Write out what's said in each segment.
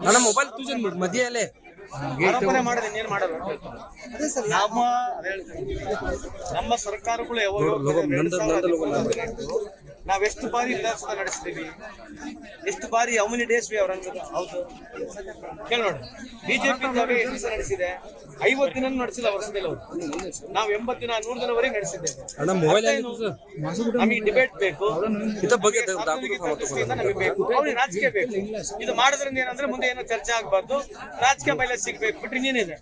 ನನ್ನ ಮೊಬೈಲ್ ತುಜನ್ ಮಧ್ಯೆಯಲ್ಲೇ ಆರೋಪನೆ ಮಾಡಿದ್ರೆ ಇನ್ನೇನು ಮಾಡೋದು? ನಮ್ಮ ಸರ್ಕಾರಗಳು ನಾವೆಷ್ಟು ಬಾರಿ ವಿಧಾನಸಭೆ ನಡೆಸಿದೀವಿ, ಎಷ್ಟು ಬಾರಿ ಹೌ ಮೆನಿ ಡೇಸ್ ಅವರ ಹೌದು ಕೇಳಿ ನೋಡಿ. ಬಿಜೆಪಿ ಎಷ್ಟು ದಿವಸ ನಡೆಸಿದೆ? 50 ದಿನ ನಡೆಸಿಲ್ಲ ವರ್ಷದಲ್ಲಿ ಅವರು. ನಾವು 80 ದಿನ 100 ದಿನವರೆಗೆ ನಡೆಸಿದ್ದೇವೆ. ನಮಗೆ ಡಿಬೇಟ್ ಬೇಕು, ನಮಗೆ ಬೇಕು, ಅವ್ರಿಗೆ ರಾಜಕೀಯ ಬೇಕು. ಇದು ಮಾಡೋದ್ರಿಂದ ಏನಂದ್ರೆ ಮುಂದೆ ಏನೋ ಚರ್ಚೆ ಆಗ್ಬಾರ್ದು, ರಾಜಕೀಯ ಮೈಲೇಜ್ ಸಿಗ್ಬೇಕು. ಬಿಟ್ರೆ ಇನ್ನೇನಿದೆ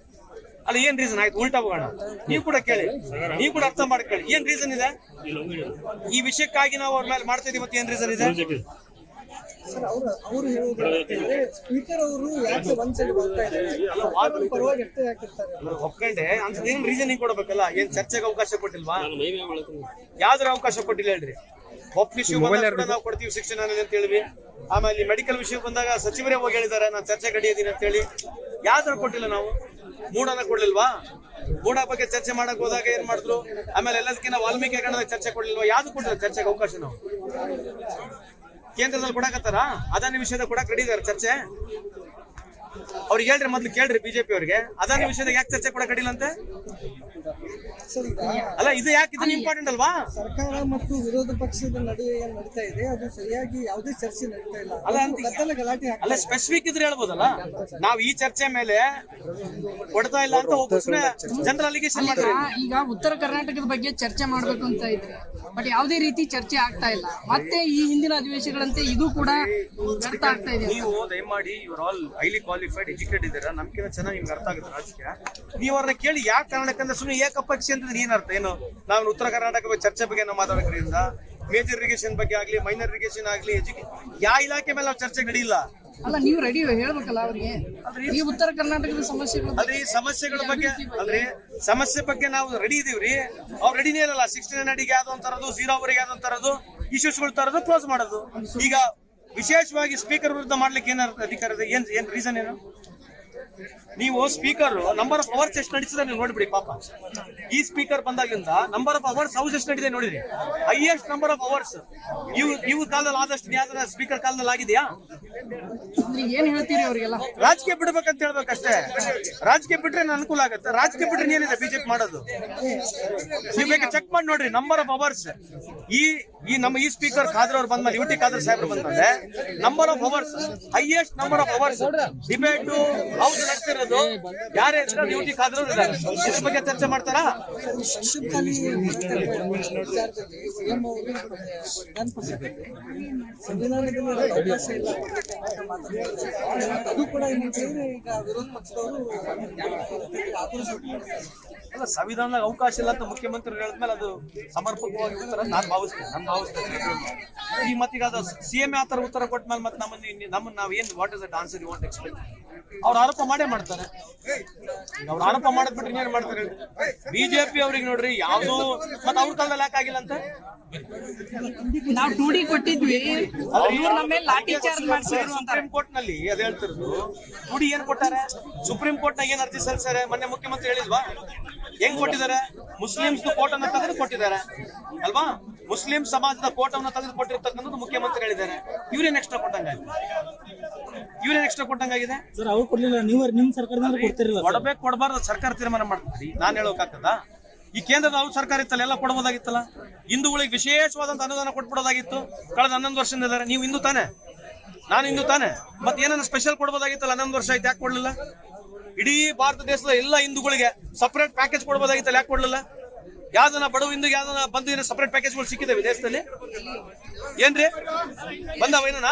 ಅಲ್ಲ? ಏನ್ ರೀಸನ್ ಆಯ್ತು? ಉಲ್ಟಾ ಹೋಗೋಣ. ನೀವು ಕೂಡ ಕೇಳಿ, ನೀವು ಕೂಡ ಅರ್ಥ ಮಾಡ್ಕೊಳ್ಳಿ. ಏನ್ ರೀಸನ್ ಇದೆ ಈ ವಿಷಯಕ್ಕಾಗಿ ನಾವು ಅವ್ರ ಮೇಲೆ ಮಾಡ್ತಾ ಇದೀವಿ? ಮತ್ತೆ ಏನ್ ರೀಸನ್ ಇದೆ? ಸ್ಪೀಕರ್ ಅವರು ಯಾಕೆ ಒಂದ್ ಸೈಡ್ ಬರ್ತಾ ಇದ್ದಾರೆ, ಪರವಾಗಿ ಒಪ್ಕೊಂಡೆ ಅಂತ ಏನ್ ರೀಸನಿಂಗ್ ಕೊಡ್ಬೇಕಲ್ಲ? ಏನ್ ಚರ್ಚೆಗೆ ಅವಕಾಶ ಕೊಟ್ಟಿಲ್ವಾ? ಯಾವ್ದ್ರ ಅವಕಾಶ ಕೊಟ್ಟಿಲ್ಲ ಹೇಳ್ರಿ? ಒಪ್ ವಿಷಯ ನಾವು ಕೊಡ್ತೀವಿ ಶಿಕ್ಷಣ ಅಂತ ಹೇಳಿವಿ. ಆಮೇಲೆ ಮೆಡಿಕಲ್ ವಿಷಯ ಬಂದಾಗ ಸಚಿವರೇ ಹೋಗಿ ಹೇಳಿದ್ದಾರೆ ನಾನು ಚರ್ಚೆ ಕಡಿಯೋದೀನಿ ಅಂತ ಹೇಳಿ. ಯಾವ್ದ್ರ ಕೊಟ್ಟಿಲ್ಲ ನಾವು? ಮೂಡನ ಕೊಡ್ಲಿಲ್ವಾ? ಮೂಡ ಬಗ್ಗೆ ಚರ್ಚೆ ಮಾಡಕ್ ಹೋದಾಗ ಏನ್ ಮಾಡಿದ್ರು? ಆಮೇಲೆ ಎಲ್ಲದಕ್ಕಿಂತ ವಾಲ್ಮೀಕಿ ಗಣದಾಗ ಚರ್ಚೆ ಕೊಡ್ಲಿಲ್ವಾ? ಯಾವ್ದು ಕೊಟ್ಟಿಲ್ಲ ಚರ್ಚೆಗೆ ಅವಕಾಶ? ನಾವು ಕೇಂದ್ರದಲ್ಲಿ ಕೊಡಕತ್ತಾರ, ಅದಾನಿ ವಿಷಯದ ಕೊಡಕ್ ರೆಡಿ ಇದಾರೆ ಚರ್ಚೆ. ಅವ್ರಿಗೆ ಹೇಳ್ರಿ, ಮೊದ್ಲು ಕೇಳ್ರಿ ಬಿಜೆಪಿ ಅವ್ರಿಗೆ, ಅದಾನಿ ವಿಷಯದಾಗ ಯಾಕೆ ಚರ್ಚೆ ಕೊಡಕ್ ರೆಡಿಲ್ಲ ಅಂತೆ? ಅಲ್ಲ ಇದು ಯಾಕೆ ಇದನ್ನ ಇಂಪಾರ್ಟೆಂಟ್ ಅಲ್ವಾ? ಸರ್ಕಾರ ಮತ್ತು ವಿರೋಧ ಪಕ್ಷದ ನಡುವೆ ಏನ್ ನಡೀತಾ ಇದೆ ಅದು ಸರಿಯಾಗಿ ಯಾವುದೇ ಚರ್ಚೆ ನಡೀತಾ ಇಲ್ಲ. ಅಲ್ಲ ಗಲಾಟೆ ಅಲ್ಲ, ಸ್ಪೆಸಿಫಿಕ್ ಇದ್ರೆ ಹೇಳ್ಬೋದಲ್ಲ. ನಾವು ಈ ಚರ್ಚೆ ಮೇಲೆ ಕೊಡ್ತಾ ಇಲ್ಲ ಅಂತ ಒಬ್ಬನೇ ಜನರಲ್ ಅಲಿಗೇಷನ್ ಮಾಡ್ತಾರೆ. ಈಗ ಉತ್ತರ ಕರ್ನಾಟಕದ ಬಗ್ಗೆ ಚರ್ಚೆ ಮಾಡ್ಬೇಕು ಅಂತ ಇದ್ರೆ ಬಟ್ ಯಾವುದೇ ರೀತಿ ಚರ್ಚೆ ಆಗ್ತಾ ಇಲ್ಲ. ಮತ್ತೆ ಈ ಹಿಂದಿನ ಅಧಿವೇಶನಗಳಂತೆ ಇದು ಕೂಡ ವ್ಯರ್ಥ ಆಗ್ತಾ ಇದೆ. ನೀವು ದಯಮಾಡಿ ಇವ್ರು ಆಲ್ ಹೈಲಿ ಕ್ವಾಲಿಫೈಡ್ ಎಜುಕೇಟೆಡ್ ಇದ್ದೀರಾ, ನಮ್ಗಿಂತ ಚೆನ್ನಾಗಿ ನಿಮ್ಗೆ ಅರ್ಥ ಆಗುತ್ತೆ ರಾಜಕೀಯ. ನೀವು ಅವ್ರನ್ನ ಕೇಳಿ ಯಾಕೆ ಕಾರಣಕ್ಕಂದ್ರೆ ಸುಮ್ಮನೆ ಏಕಪಕ್ಷಿ ಅಂತಂದ್ರೆ ಏನ್ ಅರ್ಥ? ಏನು ನಾವು ಉತ್ತರ ಕರ್ನಾಟಕ ಚರ್ಚೆ ಬಗ್ಗೆ ನಾವು ಮಾತಾಡೋದ್ರಿಂದ ಮೇಜರ್ ಇರಿಗೇಷನ್ ಬಗ್ಗೆ ಆಗ್ಲಿ, ಮೈನರ್ ಇರಿಗೇಷನ್ ಆಗ್ಲಿ, ಯಾವ ಇಲಾಖೆ ಮೇಲೆ ನಾವು ಚರ್ಚೆ ನಡೀಲ್ಲ. ಅಲ್ಲ ನೀವು ರೆಡಿ ಹೇಳ್ಬೇಕಲ್ಲ ಅವ್ರಿಗೆ, ಈ ಉತ್ತರ ಕರ್ನಾಟಕದ ಸಮಸ್ಯೆಗಳು ಅಲ್ರಿ ಸಮಸ್ಯೆಗಳ ಬಗ್ಗೆ ಅಲ್ರಿ ಸಮಸ್ಯೆ ಬಗ್ಗೆ ನಾವು ರೆಡಿ ಇದೀವ್ರಿ. ಅವ್ರು ರೆಡಿನೇ ಇರಲ್ಲ. 69 ಅಡಿಗೆ ಯಾವ್ದೋ ತರದು, 0 ಅವರಿಗೆ ಯಾವ್ದೋ ತರದು, ಇಶ್ಯೂಸ್ಗಳು ತರದು, ಕ್ಲೋಸ್ ಮಾಡೋದು. ಈಗ ವಿಶೇಷವಾಗಿ ಸ್ಪೀಕರ್ ವಿರುದ್ಧ ಮಾಡ್ಲಿಕ್ಕೆ ಏನ ಅಧಿಕಾರ ಇದೆ? ಏನ್ ರೀಸನ್ ಏನು? ನೀವು ಸ್ಪೀಕರ್ ನಂಬರ್ ಆಫ್ ಅವರ್ಸ್ ಎಷ್ಟು ನಡೀತದೆ ನೀವು ನೋಡ್ಬಿಡಿ. ಪಾಪ ಈ ಸ್ಪೀಕರ್ ಬಂದಾಗಿಂದ ನಂಬರ್ ಆಫ್ ಅವರ್ಸ್ ಹೌಸ್ ಎಷ್ಟು ನಡೀದೆ ನೋಡಿದ್ರಿ? ಹೈಯೆಸ್ಟ್ ನಂಬರ್ ಆಫ್ ಅವರ್ಸ್ ಇವ್ ಕಾಲದಲ್ಲಿ ಆದಷ್ಟು ಯಾವ್ದಾರ ಸ್ಪೀಕರ್ ಕಾಲದಲ್ಲಿ ಆಗಿದೆಯಾ? ಏನ್ ಹೇಳ್ತೀರಿ ಅವ್ರಿಗೆಲ್ಲ? ರಾಜಕೀಯ ಬಿಡ್ಬೇಕಂತ ಹೇಳ್ಬೇಕಷ್ಟೇ. ರಾಜಕೀಯ ಬಿಟ್ರೆ ಅನುಕೂಲ ಆಗುತ್ತೆ. ರಾಜಕೀಯ ಬಿಟ್ರೆ ಏನಿದೆ ಬಿಜೆಪಿ ಮಾಡೋದು? ನೀವು ಬೇಕಾದ್ರೆ ಚೆಕ್ ಮಾಡಿ ನೋಡ್ರಿ ನಂಬರ್ ಆಫ್ ಅವರ್ಸ್. ಈ ನಮ್ಮ ಈ ಸ್ಪೀಕರ್ ಖಾದರ್ ಅವ್ರು ಬಂದ್ಮೇಲೆ, ಯುಟಿ ಖಾದರ್ ಸಾಹೇಬ್ರು ಬಂದ್ಮೇಲೆ number of hours, highest number of hours debate house ನಡೆಸಿರೋದು ಯಾರೇ ಯುಟಿ ಖಾದರ್ ಅವ್ರು ಇದ್ದಾರೆ. ಇದ್ರ ಬಗ್ಗೆ ಚರ್ಚೆ ಮಾಡ್ತಾರಾ? ಅದು ಕೂಡ ಈಗ ವಿರೋಧ ಪಕ್ಷದವರು ಅಲ್ಲ, ಸಂವಿಧಾನದಾಗ ಅವಕಾಶ ಇಲ್ಲ ಅಂತ ಮುಖ್ಯಮಂತ್ರಿ ಹೇಳಿದ್ಮೇಲೆ ಅದು ಸಮರ್ಪಕವಾಗಿ ಉತ್ತರ ನಾನು ಭಾವಿಸ್ತೇನೆ. ಈ ಮತ್ತೀಗ ಅದು ಸಿಎಂ ಆ ತರ ಉತ್ತರ ಕೊಟ್ಟ ಮೇಲೆ ಮತ್ತೆ ನಮ್ಮನ್ನ ನಾವ್ ಏನ್ what is that answer you want expect? ಅವ್ರು ಆರೋಪ ಮಾಡೇ ಮಾಡ್ತಾರೆ. ಅವ್ರು ಆರೋಪ ಮಾಡದ್ಬಿಟ್ರೆ ಇನ್ನೇನ್ ಮಾಡ್ತಾರೆ? ಬಿಜೆಪಿ ಅವ್ರಿಗೆ ನೋಡ್ರಿ ಯಾವ್ದು ಮತ್ತೆ ಅವ್ರ ಕಾಲದಲ್ಲಿ ಯಾಕೆ ಆಗಿಲ್ಲ ಅಂತ? ನಾವು 2D ಕೊಟ್ಟಿದ್ವಿ, ಸುಪ್ರೀಂ ಕೋರ್ಟ್ ನಲ್ಲಿ ಅದ್ ಹೇಳ್ತಿರೋದು. 2D ಏನ್ ಕೊಟ್ಟಾರೆ? ಸುಪ್ರೀಂ ಕೋರ್ಟ್ ನಾಗ ಏನ್ ಅರ್ಜಿ ಸಲ್ಲಿಸ್ತಾರೆ? ಮೊನ್ನೆ ಮುಖ್ಯಮಂತ್ರಿ ಹೇಳಿಲ್ವಾ? ಹೆಂಗ್ ಕೊಟ್ಟಿದ್ದಾರೆ? ಮುಸ್ಲಿಮ್ಸ್ ಕೋರ್ಟ್ ಅನ್ನ ತೆಗೆದು ಕೊಟ್ಟಿದ್ದಾರೆ ಅಲ್ವಾ? ಮುಸ್ಲಿಂ ಸಮಾಜದ ಕೋರ್ಟ್ ಅನ್ನ ತೆಗೆದು ಕೊಟ್ಟಿರ್ತಕ್ಕಂಥದ್ದು ಮುಖ್ಯಮಂತ್ರಿ ಹೇಳಿದ್ದಾರೆ. ಇವ್ರೇನ್ ಎಕ್ಸ್ಟ್ರಾ ಕೊಟ್ಟಂಗಾಗಿದೆ? ಸರ್ ಅವ್ರು ಕೊಡ್ಲಿಲ್ಲ, ನೀವು ನಿಮ್ ಸರ್ಕಾರದಿಂದ ಕೊಡ್ತಿರಲಿಲ್ಲ. ಕೊಡಬೇಕು ಕೊಡಬಾರ್ದು ಸರ್ಕಾರ ತೀರ್ಮಾನ ಮಾಡ್ತಾರೆ. ನಾನ್ ಹೇಳೋಕಾಗ್ತದ? ಈ ಕೇಂದ್ರದ ಅವ್ರ ಸರ್ಕಾರ ಇತ್ತಲ್ಲ, ಎಲ್ಲ ಕೊಡಬಹುದಾಗಿತ್ತಲ್ಲ. ಹಿಂದೂಗಳಿಗೆ ವಿಶೇಷವಾದಂತ ಅನುದಾನ ಕೊಟ್ಬಿಡೋದಾಗಿತ್ತು. ಕಳೆದ 11 ವರ್ಷದಿಂದ ಇದ್ದಾರೆ. ನೀವು ಹಿಂದೂ ತಾನೆ, ನಾನು ಹಿಂದೂ ತಾನೆ, ಮತ್ತೆ ಏನನ್ನ ಸ್ಪೆಷಲ್ ಕೊಡಬಹುದಾಗಿತ್ತಲ್ಲ? 11 ವರ್ಷ ಆಯ್ತು, ಯಾಕೆ ಕೊಡ್ಲಿಲ್ಲ? ಇಡೀ ಭಾರತ ದೇಶದ ಎಲ್ಲ ಹಿಂದೂಗಳಿಗೆ ಸಪರೇಟ್ ಪ್ಯಾಕೇಜ್ ಕೊಡಬಹುದಾಗಿತ್ತಲ್ಲ, ಯಾಕೆ ಕೊಡ್ಲಿಲ್ಲ? ಯಾವ್ದನ್ನ ಬಡವ ಹಿಂದೂ ಯಾವ್ದನ್ನ ಬಂದು ಸಪರೇಟ್ ಪ್ಯಾಕೇಜ್ಗಳು ಸಿಕ್ಕಿದಾವೆ ದೇಶದಲ್ಲಿ? ಏನ್ರಿ ಬಂದಾವ ಏನನ?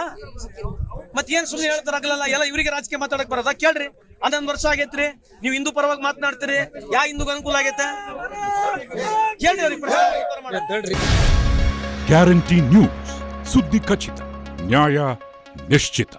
ಮತ್ತೇನ್ ಸುಮ್ಮನೆ ಹೇಳ್ತಾರಾಗಲ್ಲ? ಎಲ್ಲ ಇವರಿಗೆ ರಾಜಕೀಯ ಮಾತಾಡಕ್ ಬರೋದ? ಕೇಳ್ರಿ, 11 ವರ್ಷ ಆಗೈತ್ರಿ, ನೀವು ಹಿಂದೂ ಪರವಾಗಿ ಮಾತನಾಡ್ತೀರಿ, ಯಾ ಹಿಂದೂಗ ಅನುಕೂಲ ಆಗೈತೆ? ಕೇಳ್ರಿ ಅವ್ರಿಗೆ. ಗ್ಯಾರಂಟಿ ನ್ಯೂಸ್, ಸುದ್ದಿ ಖಚಿತ, ನ್ಯಾಯ ನಿಶ್ಚಿತ.